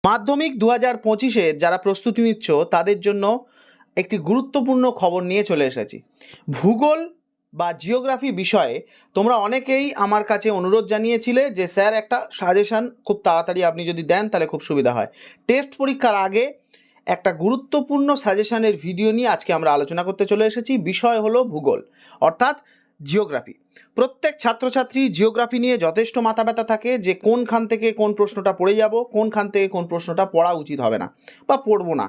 মাধ্যমিক 2025-এ যারা প্রস্তুতি নিচ্ছ তাদের জন্য একটি গুরুত্বপূর্ণ খবর নিয়ে চলে এসেছি। ভূগোল বা জিওগ্রাফি বিষয়ে তোমরা অনেকেই আমার কাছে অনুরোধ জানিয়েছিলে যে স্যার একটা সাজেশান খুব তাড়াতাড়ি আপনি যদি দেন তাহলে খুব সুবিধা হয়। টেস্ট পরীক্ষার আগে একটা গুরুত্বপূর্ণ সাজেশানের ভিডিও নিয়ে আজকে আমরা আলোচনা করতে চলে এসেছি। বিষয় হলো ভূগোল অর্থাৎ জিওগ্রাফি। প্রত্যেক ছাত্রছাত্রী জিওগ্রাফি নিয়ে যথেষ্ট মাথা ব্যথা থাকে যে কোনখান থেকে কোন প্রশ্নটা পড়ে যাব, কোনখান থেকে কোন প্রশ্নটা পড়া উচিত হবে না বা পড়বো না।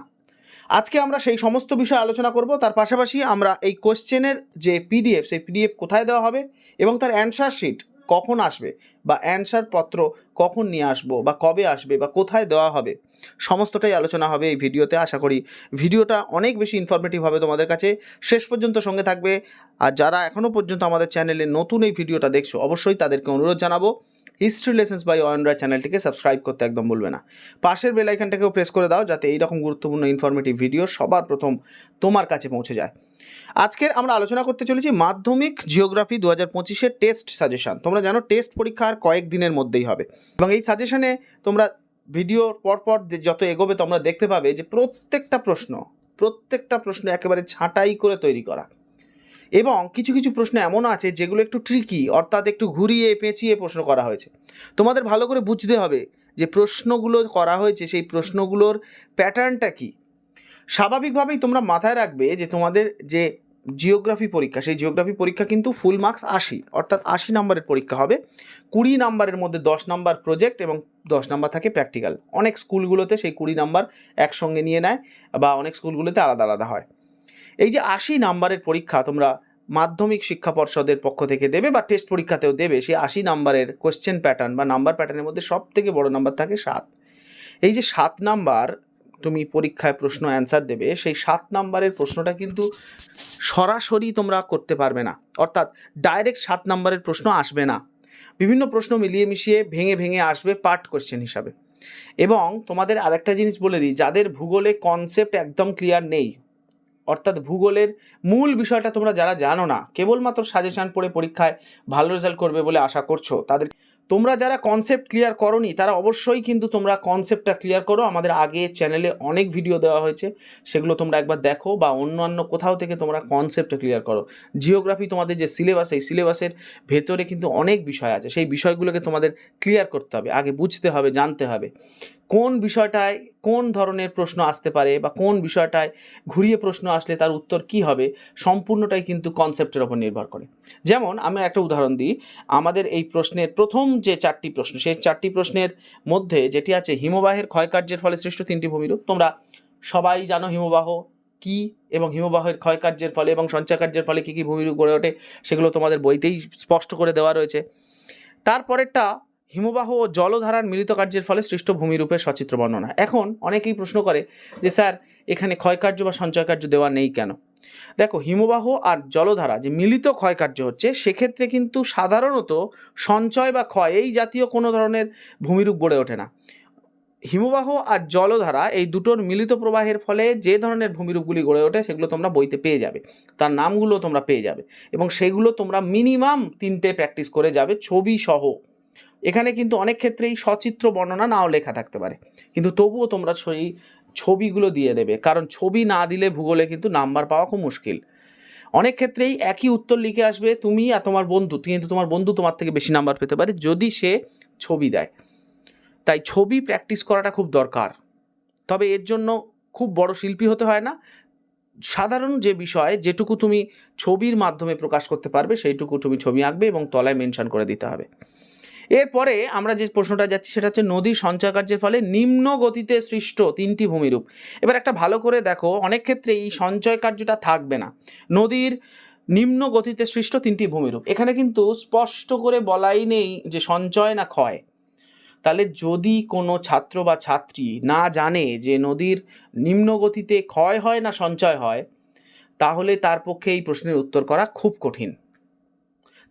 আজকে আমরা সেই সমস্ত বিষয়ে আলোচনা করব। তার পাশাপাশি আমরা এই কোশ্চেনের যে পিডিএফ, সেই পিডিএফ কোথায় দেওয়া হবে এবং তার অ্যান্সার শিট কখন আসবে বা অ্যান্সার পত্র কখন নিয়ে আসবো বা কবে আসবে বা কোথায় দেওয়া হবে, সমস্তটাই আলোচনা হবে এই ভিডিওতে। আশা করি ভিডিওটা অনেক বেশি ইনফরমেটিভ হবে তোমাদের কাছে। শেষ পর্যন্ত সঙ্গে থাকবে। আর যারা এখনও পর্যন্ত আমাদের চ্যানেলে নতুন এই ভিডিওটা দেখছো, অবশ্যই তাদেরকে অনুরোধ জানাবো হিস্ট্রি লেসন্স বাই অয়ন রায় চ্যানেলটিকে সাবস্ক্রাইব করতে একদম ভুলবে না। পাশের বেল আইকনটাকেও প্রেস করে দাও যাতে এইরকম গুরুত্বপূর্ণ ইনফরমেটিভ ভিডিও সবার প্রথম তোমার কাছে পৌঁছে যায়। আজকের আমরা আলোচনা করতে চলেছি মাধ্যমিক জিওগ্রাফি 2025-এর টেস্ট সাজেশন। তোমরা জানো টেস্ট পরীক্ষা আর কয়েক দিনের মধ্যেই হবে এবং এই সাজেশনে তোমরা ভিডিওর পরপর যত এগোবে তোমরা দেখতে পাবে যে প্রত্যেকটা প্রশ্ন একেবারে ছাঁটাই করে তৈরি করা এবং কিছু কিছু প্রশ্ন এমন আছে যেগুলো একটু ট্রিকি, অর্থাৎ একটু ঘুরিয়ে পেঁচিয়ে প্রশ্ন করা হয়েছে। তোমাদের ভালো করে বুঝতে হবে যে প্রশ্নগুলো করা হয়েছে সেই প্রশ্নগুলোর প্যাটার্নটা কী। স্বাভাবিকভাবেই তোমরা মাথায় রাখবে যে তোমাদের যে জিওগ্রাফি পরীক্ষা, সেই জিওগ্রাফি পরীক্ষা কিন্তু ফুল মার্কস 80, অর্থাৎ 80 নম্বরের পরীক্ষা হবে। 20 নম্বরের মধ্যে 10 নম্বর প্রজেক্ট এবং 10 নম্বর থাকে প্র্যাকটিক্যাল। অনেক স্কুলগুলোতে সেই 20 নম্বর একসঙ্গে নিয়ে নেয় বা অনেক স্কুলগুলোতে আলাদা আলাদা হয়। এই যে 80 নম্বরের পরীক্ষা তোমরা মাধ্যমিক শিক্ষা পর্ষদের পক্ষ থেকে দেবে বা টেস্ট পরীক্ষাতেও দেবে, সেই 80 নম্বরের কোশ্চেন প্যাটার্ন বা নাম্বার প্যাটার্নের মধ্যে সব থেকে বড় নাম্বার থাকে 7। এই যে 7 নাম্বার তুমি পরীক্ষায় প্রশ্ন অ্যান্সার দেবে, সেই 7 নাম্বারের প্রশ্নটা কিন্তু সরাসরি তোমরা করতে পারবে না, অর্থাৎ ডাইরেক্ট 7 নাম্বারের প্রশ্ন আসবে না। বিভিন্ন প্রশ্ন মিলিয়ে মিশিয়ে ভেঙে ভেঙে আসবে পার্ট কোশ্চেন হিসাবে। এবং তোমাদের আরেকটা জিনিস বলে দিই, যাদের ভূগোলে কনসেপ্ট একদম ক্লিয়ার নেই, অর্থাৎ ভূগোলের মূল বিষয়টা তোমরা যারা জানো না, কেবলমাত্র সাজেশান পড়ে পরীক্ষায় ভালো রেজাল্ট করবে বলে আশা করছো, তাদের তোমরা যারা কনসেপ্ট ক্লিয়ার করোনি তারা অবশ্যই কিন্তু তোমরা কনসেপ্টটা ক্লিয়ার করো। আমাদের আগে চ্যানেলে অনেক ভিডিও দেওয়া হয়েছে, সেগুলো তোমরা একবার দেখো বা অন্যান্য কোথাও থেকে তোমরা কনসেপ্টটা ক্লিয়ার করো। জিওগ্রাফি তোমাদের যে সিলেবাস, এই সিলেবাসের ভেতরে কিন্তু অনেক বিষয় আছে, সেই বিষয়গুলোকে তোমাদের ক্লিয়ার করতে হবে, আগে বুঝতে হবে, জানতে হবে কোন বিষয়টায় কোন ধরনের প্রশ্ন আসতে পারে বা কোন বিষয়টায় ঘুরিয়ে প্রশ্ন আসলে তার উত্তর কী হবে, সম্পূর্ণটাই কিন্তু কনসেপ্টের ওপর নির্ভর করে। যেমন আমি একটা উদাহরণ দিই, আমাদের এই প্রশ্নের প্রথম যে 4টি প্রশ্ন, সেই 4টি প্রশ্নের মধ্যে যেটি আছে হিমবাহের ক্ষয়কার্যের ফলে সৃষ্ট 3টি ভূমিরূপ। তোমরা সবাই জানো হিমবাহ কী এবং হিমবাহের ক্ষয়কার্যের ফলে এবং সঞ্চয়কার্যের ফলে কী কী ভূমিরূপ গড়ে ওঠে, সেগুলো তোমাদের বইতেই স্পষ্ট করে দেওয়া রয়েছে। তারপরেরটা হিমবাহ ও জলধারার মিলিত কার্যের ফলে সৃষ্ট ভূমিরূপের সচিত্র বর্ণনা। এখন অনেকেই প্রশ্ন করে যে স্যার এখানে ক্ষয়কার্য বা সঞ্চয়কার্য দেওয়া নেই কেন? দেখো, হিমবাহ আর জলধারা যে মিলিত ক্ষয়কার্য হচ্ছে, সেক্ষেত্রে কিন্তু সাধারণত সঞ্চয় বা ক্ষয় এই জাতীয় কোনো ধরনের ভূমিরূপ গড়ে ওঠে না। হিমবাহ আর জলধারা এই দুটোর মিলিত প্রবাহের ফলে যে ধরনের ভূমিরূপগুলি গড়ে ওঠে সেগুলো তোমরা বইতে পেয়ে যাবে, তার নামগুলো তোমরা পেয়ে যাবে এবং সেগুলো তোমরা মিনিমাম 3টে প্র্যাকটিস করে যাবে ছবি সহ। এখানে কিন্তু অনেক ক্ষেত্রেই সচিত্র বর্ণনা নাও লেখা থাকতে পারে, কিন্তু তবুও তোমরা সেই ছবিগুলো দিয়ে দেবে, কারণ ছবি না দিলে ভূগোলে কিন্তু নাম্বার পাওয়া খুব মুশকিল। অনেক ক্ষেত্রেই একই উত্তর লিখে আসবে তুমি আর তোমার বন্ধু, কিন্তু তোমার বন্ধু তোমার থেকে বেশি নাম্বার পেতে পারে যদি সে ছবি দেয়। তাই ছবি প্র্যাকটিস করাটা খুব দরকার। তবে এর জন্য খুব বড় শিল্পী হতে হয় না, সাধারণ যে বিষয় যেটুকু তুমি ছবির মাধ্যমে প্রকাশ করতে পারবে সেইটুকু তুমি ছবি আঁকবে এবং তলায় মেনশন করে দিতে হবে। এরপরে আমরা যে প্রশ্নটা যাচ্ছি সেটা হচ্ছে নদীর সঞ্চয়কার্যের ফলে নিম্ন গতিতে সৃষ্ট 3টি ভূমিরূপ। এবার একটা ভালো করে দেখো, অনেক ক্ষেত্রে এই সঞ্চয় কার্যটা থাকবে না, নদীর নিম্ন গতিতে সৃষ্ট 3টি ভূমিরূপ। এখানে কিন্তু স্পষ্ট করে বলাই নেই যে সঞ্চয় না ক্ষয়। তাহলে যদি কোনো ছাত্র বা ছাত্রী না জানে যে নদীর নিম্ন গতিতে ক্ষয় হয় না সঞ্চয় হয়, তাহলে তার পক্ষে এই প্রশ্নের উত্তর করা খুব কঠিন।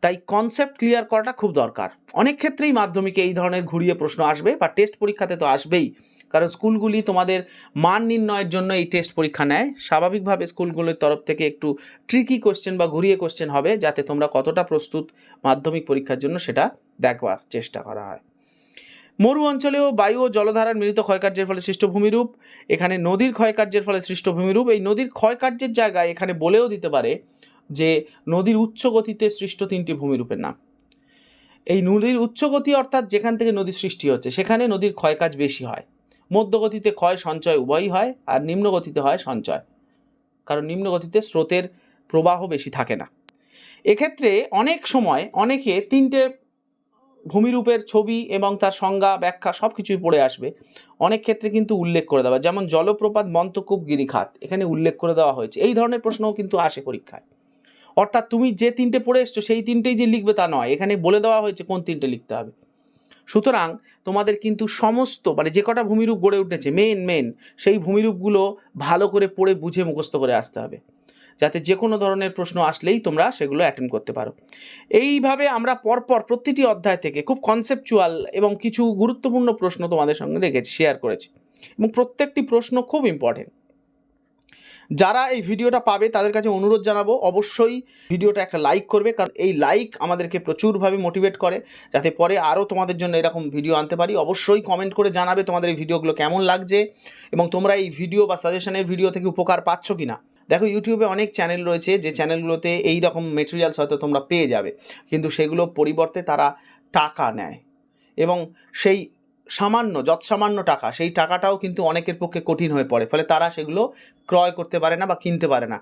তাই কনসেপ্ট ক্লিয়ার করাটা খুব দরকার। অনেক ক্ষেত্রেই মাধ্যমিকে এই ধরনের ঘুরিয়ে প্রশ্ন আসবে বা টেস্ট পরীক্ষাতে তো আসবেই, কারণ স্কুলগুলি তোমাদের মান নির্ণয়ের জন্য এই টেস্ট পরীক্ষা নেয়। স্বাভাবিকভাবে স্কুলগুলির তরফ থেকে একটু ট্রিকি কোশ্চেন বা ঘুরিয়ে কোশ্চেন হবে, যাতে তোমরা কতটা প্রস্তুত মাধ্যমিক পরীক্ষার জন্য সেটা দেখবার চেষ্টা করা হয়। মরু অঞ্চলেও বায়ু ও জলধারার মিলিত ক্ষয়কার্যের ফলে সৃষ্ট ভূমিরূপ, এখানে নদীর ক্ষয়কার্যের ফলে সৃষ্ট ভূমিরূপ। এই নদীর ক্ষয়কার্যের জায়গায় এখানে বলেও দিতে পারে যে নদীর উচ্চ গতিতে সৃষ্ট 3টি ভূমিরূপের নাম। এই নদীর উচ্চগতি অর্থাৎ যেখান থেকে নদীর সৃষ্টি হচ্ছে সেখানে নদীর ক্ষয়কাজ বেশি হয়। মধ্যগতিতে ক্ষয় সঞ্চয় উভয়ই হয়, আর নিম্নগতিতে হয় সঞ্চয়, কারণ নিম্নগতিতে স্রোতের প্রবাহ বেশি থাকে না। এক্ষেত্রে অনেক সময় অনেকে 3টে ভূমিরূপের ছবি এবং তার সংজ্ঞা ব্যাখ্যা সব কিছুই পড়ে আসবে, অনেক ক্ষেত্রে কিন্তু উল্লেখ করে দেওয়া, যেমন জলপ্রপাত, মন্তকূপ, গিরিখাত এখানে উল্লেখ করে দেওয়া হয়েছে। এই ধরনের প্রশ্নও কিন্তু আসে পরীক্ষায়। অর্থাৎ তুমি যে 3টে পড়ে এসছো সেই 3টেই যে লিখবে তা নয়, এখানে বলে দেওয়া হয়েছে কোন 3টে লিখতে হবে। সুতরাং তোমাদের কিন্তু সমস্ত যে কটা ভূমিরূপ গড়ে উঠেছে মেন সেই ভূমিরূপগুলো ভালো করে পড়ে বুঝে মুখস্থ করে আসতে হবে, যাতে যে কোনো ধরনের প্রশ্ন আসলেই তোমরা সেগুলো অ্যাটেন্ড করতে পারো। এইভাবে আমরা পরপর প্রতিটি অধ্যায় থেকে খুব কনসেপচুয়াল এবং কিছু গুরুত্বপূর্ণ প্রশ্ন তোমাদের সঙ্গে রেখেছি, শেয়ার করেছি, এবং প্রত্যেকটি প্রশ্ন খুব ইম্পর্টেন্ট। যারা এই ভিডিওটা পাবে তাদের কাছে অনুরোধ জানাবো, অবশ্যই ভিডিওটা একটা লাইক করবে, কারণ এই লাইক আমাদেরকে প্রচুরভাবে মোটিভেট করে যাতে পরে আরও তোমাদের জন্য এরকম ভিডিও আনতে পারি। অবশ্যই কমেন্ট করে জানাবে তোমাদের এই ভিডিওগুলো কেমন লাগছে এবং তোমরা এই ভিডিও বা সাজেশনের ভিডিও থেকে উপকার পাচ্ছ কি না। দেখো, ইউটিউবে অনেক চ্যানেল রয়েছে যে চ্যানেলগুলোতে এই রকম মেটেরিয়ালস হয়তো তোমরা পেয়ে যাবে, কিন্তু সেগুলো পরিবর্তে তারা টাকা নেয়, এবং সেই যৎসামান্য টাকা, সেই টাকাটাও কিন্তু অনেকের পক্ষে কঠিন হয়ে পড়ে, ফলে তারা সেগুলো ক্রয় করতে পারে না বা কিনতে পারে না।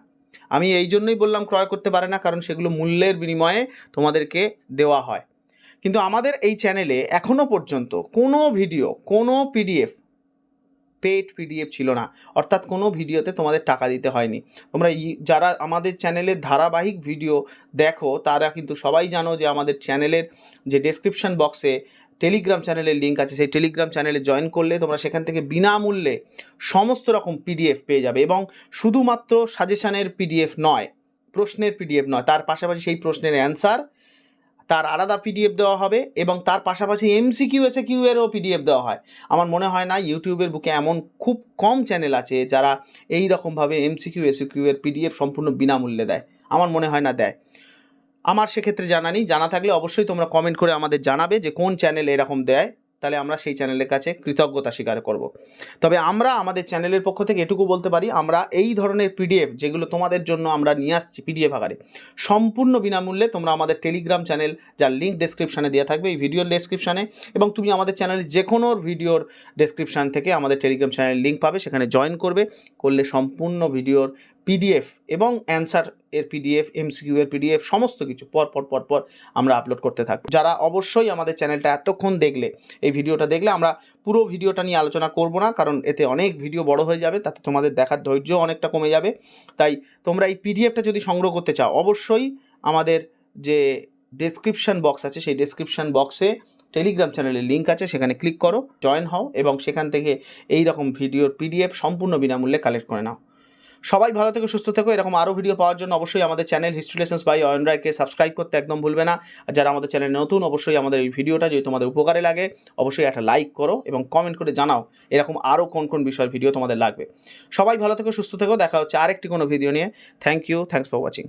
আমি এই জন্যই বললাম ক্রয় করতে পারে না, কারণ সেগুলো মূল্যের বিনিময়ে তোমাদেরকে দেওয়া হয়। কিন্তু আমাদের এই চ্যানেলে এখনও পর্যন্ত কোনো ভিডিও, কোনো পিডিএফ, পেড পিডিএফ ছিল না, অর্থাৎ কোনো ভিডিওতে তোমাদের টাকা দিতে হয়নি। তোমরা যারা আমাদের চ্যানেলের ধারাবাহিক ভিডিও দেখো তারা কিন্তু সবাই জানো যে আমাদের চ্যানেলের যে ডেসক্রিপশন বক্সে টেলিগ্রাম চ্যানেলের লিঙ্ক আছে, সেই টেলিগ্রাম চ্যানেলে জয়েন করলে তোমরা সেখান থেকে বিনামূল্যে সমস্ত রকম পিডিএফ পেয়ে যাবে, এবং শুধুমাত্র সাজেশনের পিডিএফ নয়, প্রশ্নের পিডিএফ নয়, তার পাশাপাশি সেই প্রশ্নের অ্যান্সার তার আলাদা পিডিএফ দেওয়া হবে, এবং তার পাশাপাশি এমসিকিউ এসকিউ এরও পিডিএফ দেওয়া হয়। আমার মনে হয় না ইউটিউবের বুকে এমন খুব কম চ্যানেল আছে যারা এই রকমভাবে এমসিকিউ এসকিউ এর পিডিএফ সম্পূর্ণ বিনামূল্যে দেয়। আমার মনে হয় না দেয়। আমার সেক্ষেত্রে জানা নেই, জানা থাকলে অবশ্যই তোমরা কমেন্ট করে আমাদের জানাবে যে কোন চ্যানেল এরকম দেয়, তাহলে আমরা সেই চ্যানেলের কাছে কৃতজ্ঞতা স্বীকার করব। তবে আমরা আমাদের চ্যানেলের পক্ষ থেকে এটুকু বলতে পারি, আমরা এই ধরনের পিডিএফ যেগুলো তোমাদের জন্য আমরা নিয়ে আসছি পিডিএফ আকারে সম্পূর্ণ বিনামূল্যে তোমরা আমাদের টেলিগ্রাম চ্যানেল, যার লিঙ্ক ডেসক্রিপশানে দেওয়া থাকবে এই ভিডিওর ডেসক্রিপশানে, এবং তুমি আমাদের চ্যানেলের যে কোনো ভিডিওর ডেসক্রিপশান থেকে আমাদের টেলিগ্রাম চ্যানেলের লিঙ্ক পাবে, সেখানে জয়েন করলে সম্পূর্ণ ভিডিওর পিডিএফ এবং অ্যান্সার এর পিডিএফ, এমসিকিউ এর পিডিএফ সমস্ত কিছু পর আমরা আপলোড করতে থাকবো। যারা অবশ্যই আমাদের চ্যানেলটা এতক্ষণ দেখলে, এই ভিডিওটা দেখলে, আমরা পুরো ভিডিওটা নিয়ে আলোচনা করব না, কারণ এতে অনেক ভিডিও বড় হয়ে যাবে, তাতে তোমাদের দেখার ধৈর্য অনেকটা কমে যাবে। তাই তোমরা এই পিডিএফটা যদি সংগ্রহ করতে চাও, অবশ্যই আমাদের যে ডেসক্রিপশন বক্স আছে সেই ডেসক্রিপশন বক্সে টেলিগ্রাম চ্যানেলের লিঙ্ক আছে, সেখানে ক্লিক করো, জয়েন হও, এবং সেখান থেকে এই রকম ভিডিওর পিডিএফ সম্পূর্ণ বিনামূল্যে কালেক্ট করে নাও। সবাই ভালো থেকো, সুস্থ থেকো। এরকম আরও ভিডিও পাওয়ার জন্য অবশ্যই আমাদের channel history lessons by Ayan রায়কে সাবস্ক্রাইব করতে একদম ভুলবে না। আর যারা আমাদের চ্যানেলে নতুন, অবশ্যই আমাদের এই ভিডিওটা যদি তোমাদের উপকারে লাগে অবশ্যই একটা লাইক করো এবং কমেন্ট করে জানাও এরকম আরও কোন বিষয়ের ভিডিও তোমাদের লাগবে। সবাই ভালো থেকো, সুস্থ থেকো। দেখা হচ্ছে আরেকটি কোনো ভিডিও নিয়ে। Thank you, thanks for watching.